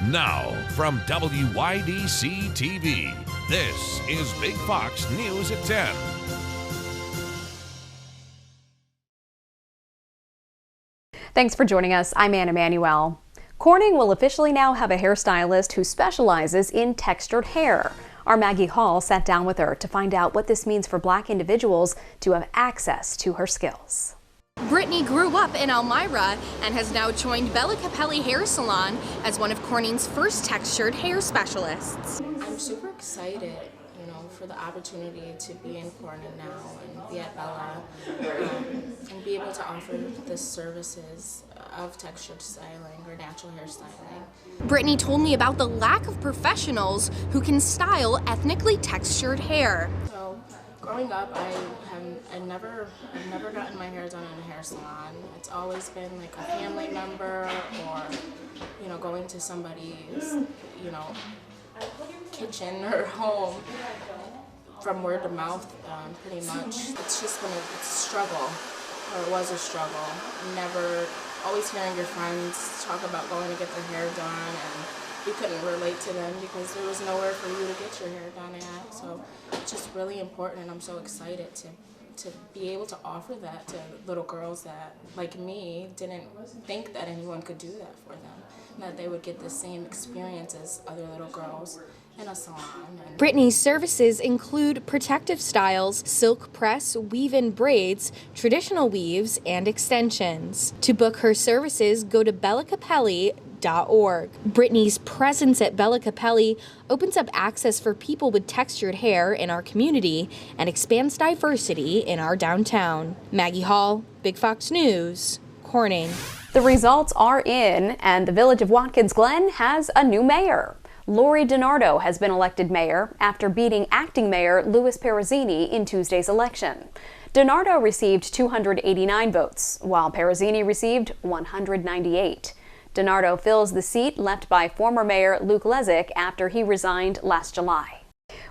Now, from WYDC TV, this is Big Fox News at 10. Thanks for joining us. I'm Anna Manuel. Corning will officially now have a hairstylist who specializes in textured hair. Our Maggie Hall sat down with her to find out what this means for Black individuals to have access to her skills. Brittany grew up in Elmira and has now joined Bella Capelli Hair Salon as one of Corning's first textured hair specialists. I'm super excited, for the opportunity to be in Corning now and be at Bella and be able to offer the services of textured styling or natural hair styling. Brittany told me about the lack of professionals who can style ethnically textured hair. So, growing up, I've never gotten my hair done in a hair salon. It's always been like a family member or, going to somebody's, kitchen or home. From word to mouth, pretty much. It's just been a struggle, or it was a struggle. Always hearing your friends talk about going to get their hair done, and you couldn't relate to them because there was nowhere for you to get your hair done at. So it's just really important, and I'm so excited to be able to offer that to little girls that, like me, didn't think that anyone could do that for them, and that they would get the same experience as other little girls in a salon. Brittany's services include protective styles, silk press, weave-in braids, traditional weaves, and extensions. To book her services, go to bellacapelli.org. Brittany's presence at Bella Capelli opens up access for people with textured hair in our community and expands diversity in our downtown. Maggie Hall, Big Fox News, Corning. The results are in, and the village of Watkins Glen has a new mayor. Lori DiNardo has been elected mayor after beating acting mayor Louis Perezzini in Tuesday's election. DiNardo received 289 votes, while Perezzini received 198. DiNardo fills the seat left by former mayor Luke Lezick after he resigned last July.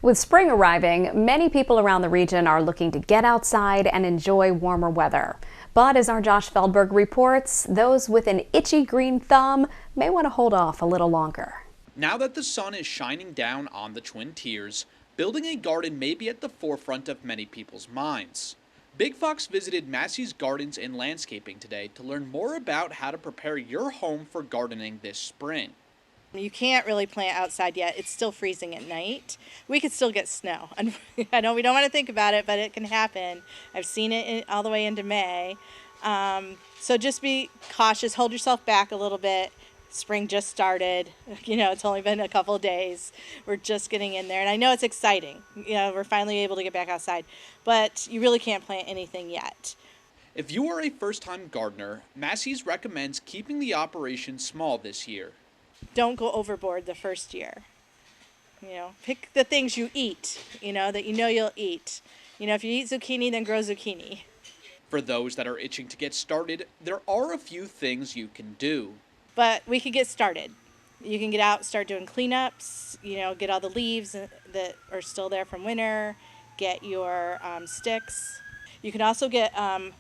With spring arriving, many people around the region are looking to get outside and enjoy warmer weather. But as our Josh Feldberg reports, those with an itchy green thumb may want to hold off a little longer. Now that the sun is shining down on the Twin Tiers, building a garden may be at the forefront of many people's minds. Big Fox visited Massey's Gardens and Landscaping today to learn more about how to prepare your home for gardening this spring. You can't really plant outside yet. It's still freezing at night. We could still get snow. I know we don't want to think about it, but it can happen. I've seen it all the way into May. So just be cautious. Hold yourself back a little bit. Spring just started. It's only been a couple of days. We're just getting in there. And I know it's exciting. We're finally able to get back outside. But you really can't plant anything yet. If you are a first-time gardener, Massey's recommends keeping the operation small this year. Don't go overboard the first year. Pick the things you eat, that you'll eat. If you eat zucchini, then grow zucchini. For those that are itching to get started, there are a few things you can do. But we could get started. You can get out, start doing cleanups, get all the leaves that are still there from winter, get your sticks. You can also get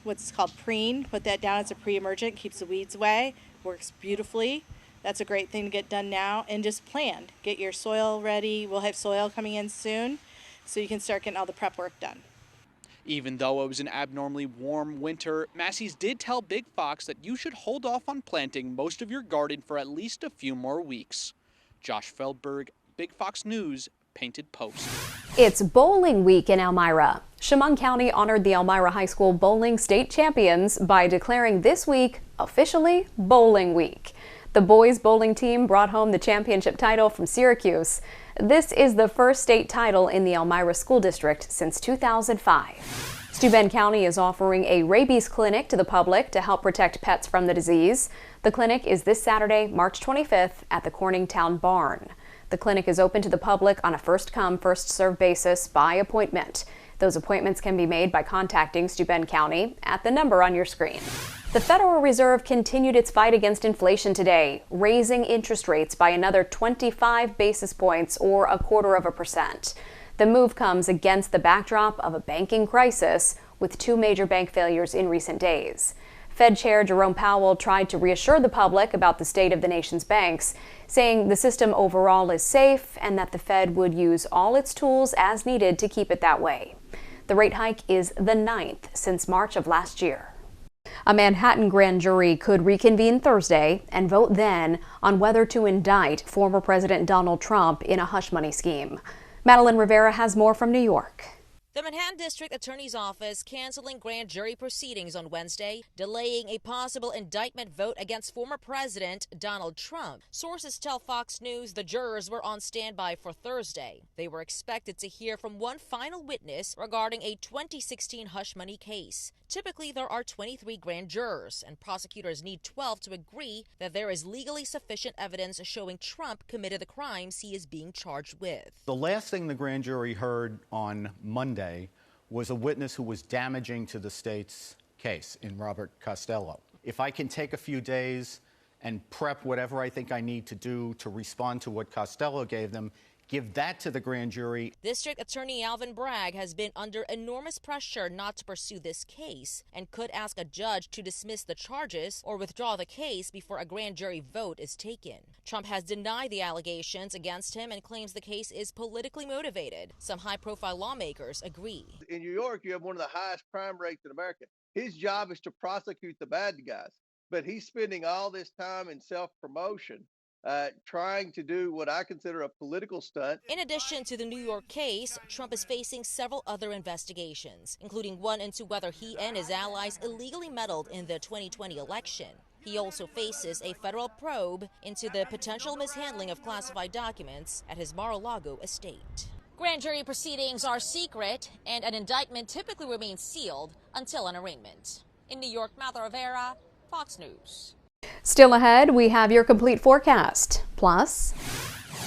what's called preen, put that down as a pre-emergent, keeps the weeds away, works beautifully. That's a great thing to get done now, and just plan. Get your soil ready. We'll have soil coming in soon, so you can start getting all the prep work done. Even though it was an abnormally warm winter, Massey's did tell Big Fox that you should hold off on planting most of your garden for at least a few more weeks. Josh Feldberg, Big Fox News, Painted Post. It's bowling week in Elmira. Chemung County honored the Elmira High School bowling state champions by declaring this week officially Bowling Week. The boys bowling team brought home the championship title from Syracuse. This is the first state title in the Elmira School District since 2005. Steuben County is offering a rabies clinic to the public to help protect pets from the disease. The clinic is this Saturday, March 25th at the Corning Town Barn. The clinic is open to the public on a first-come, first-served basis by appointment. Those appointments can be made by contacting Steuben County at the number on your screen. The Federal Reserve continued its fight against inflation today, raising interest rates by another 25 basis points or 0.25%. The move comes against the backdrop of a banking crisis with two major bank failures in recent days. Fed Chair Jerome Powell tried to reassure the public about the state of the nation's banks, saying the system overall is safe and that the Fed would use all its tools as needed to keep it that way. The rate hike is the 9th since March of last year. A Manhattan grand jury could reconvene Thursday and vote then on whether to indict former President Donald Trump in a hush money scheme. Madeline Rivera has more from New York. The Manhattan District Attorney's Office canceling grand jury proceedings on Wednesday, delaying a possible indictment vote against former President Donald Trump. Sources tell Fox News the jurors were on standby for Thursday. They were expected to hear from one final witness regarding a 2016 hush money case. Typically, there are 23 grand jurors, and prosecutors need 12 to agree that there is legally sufficient evidence showing Trump committed the crimes he is being charged with. The last thing the grand jury heard on Monday was a witness who was damaging to the state's case in Robert Costello. If I can take a few days and prep whatever I think I need to do to respond to what Costello gave them, give that to the grand jury. District Attorney Alvin Bragg has been under enormous pressure not to pursue this case and could ask a judge to dismiss the charges or withdraw the case before a grand jury vote is taken. Trump has denied the allegations against him and claims the case is politically motivated. Some high-profile lawmakers agree. In New York, you have one of the highest crime rates in America. His job is to prosecute the bad guys, but he's spending all this time in self-promotion trying to do what I consider a political stunt. In addition to the New York case, Trump is facing several other investigations, including one into whether he and his allies illegally meddled in the 2020 election. He also faces a federal probe into the potential mishandling of classified documents at his Mar-a-Lago estate. Grand jury proceedings are secret, and an indictment typically remains sealed until an arraignment. In New York, Madeline Rivera, Fox News. Still ahead, we have your complete forecast. Plus,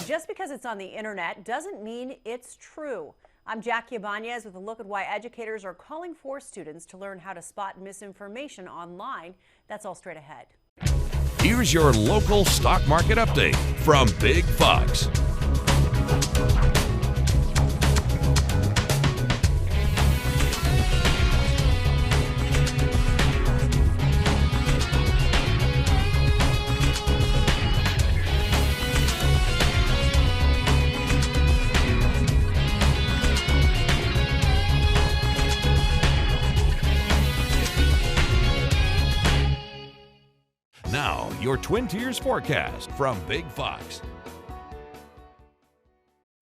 just because it's on the internet doesn't mean it's true. I'm Jackie Ibanez with a look at why educators are calling for students to learn how to spot misinformation online. That's all straight ahead. Here's your local stock market update from Big Fox. Now, your Twin Tiers forecast from Big Fox.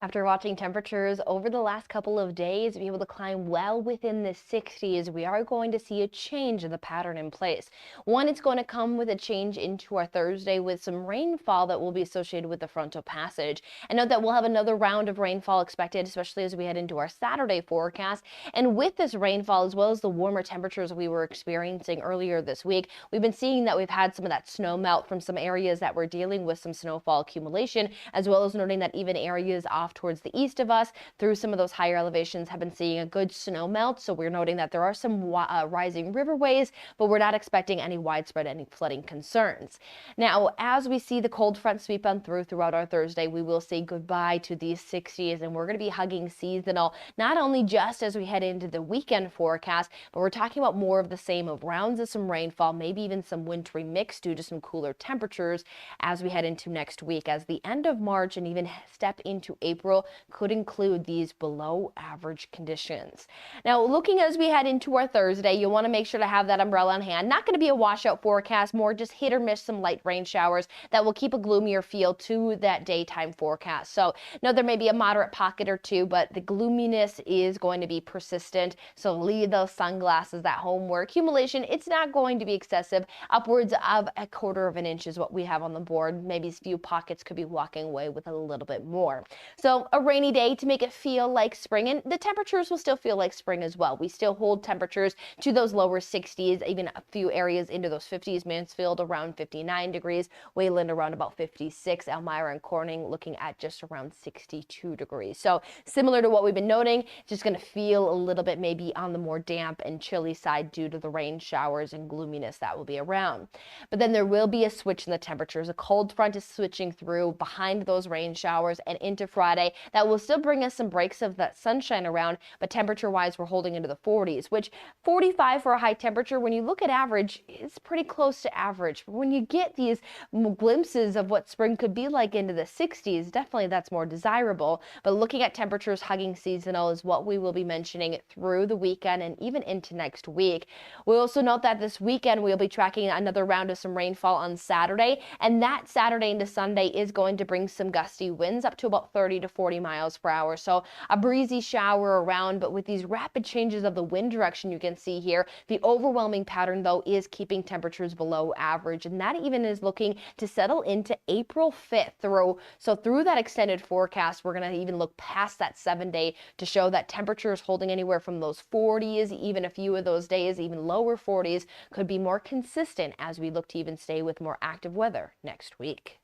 After watching temperatures over the last couple of days be able to climb well within the 60s, we are going to see a change in the pattern in place. One, it's going to come with a change into our Thursday with some rainfall that will be associated with the frontal passage. And note that we'll have another round of rainfall expected, especially as we head into our Saturday forecast. And with this rainfall, as well as the warmer temperatures we were experiencing earlier this week, we've been seeing that we've had some of that snow melt from some areas that were dealing with some snowfall accumulation, as well as noting that even areas off towards the east of us through some of those higher elevations have been seeing a good snow melt. So we're noting that there are some rising riverways, but we're not expecting any widespread flooding concerns. Now, as we see the cold front sweep on throughout our Thursday, we will say goodbye to these 60s, and we're going to be hugging seasonal, not only just as we head into the weekend forecast, but we're talking about more of the same of rounds of some rainfall, maybe even some wintry mix due to some cooler temperatures as we head into next week, as the end of March and even step into April could include these below average conditions. Now, looking as we head into our Thursday, you want to make sure to have that umbrella on hand. Not going to be a washout forecast, more just hit or miss some light rain showers that will keep a gloomier feel to that daytime forecast. So, no, there may be a moderate pocket or two, but the gloominess is going to be persistent. So leave those sunglasses at home, where accumulation, it's not going to be excessive. Upwards of 1/4 of an inch is what we have on the board. Maybe a few pockets could be walking away with a little bit more. So a rainy day to make it feel like spring, and the temperatures will still feel like spring as well. We still hold temperatures to those lower 60s, even a few areas into those 50s. Mansfield around 59 degrees, Wayland around about 56, Elmira and Corning looking at just around 62 degrees. So similar to what we've been noting, just going to feel a little bit maybe on the more damp and chilly side due to the rain showers and gloominess that will be around. But then there will be a switch in the temperatures. A cold front is switching through behind those rain showers and into Friday. Friday. That will still bring us some breaks of that sunshine around, but temperature-wise, we're holding into the 40s, which 45 for a high temperature, when you look at average, is pretty close to average. But when you get these glimpses of what spring could be like into the 60s, definitely that's more desirable. But looking at temperatures hugging seasonal is what we will be mentioning through the weekend and even into next week. We'll also note that this weekend we'll be tracking another round of some rainfall on Saturday, and that Saturday into Sunday is going to bring some gusty winds up to about 30 to 40 miles per hour. So a breezy shower around, but with these rapid changes of the wind direction you can see here, the overwhelming pattern though is keeping temperatures below average, and that even is looking to settle into April 5th through that extended forecast. We're going to even look past that 7-day to show that temperatures holding anywhere from those 40s, even a few of those days, even lower 40s, could be more consistent as we look to even stay with more active weather next week.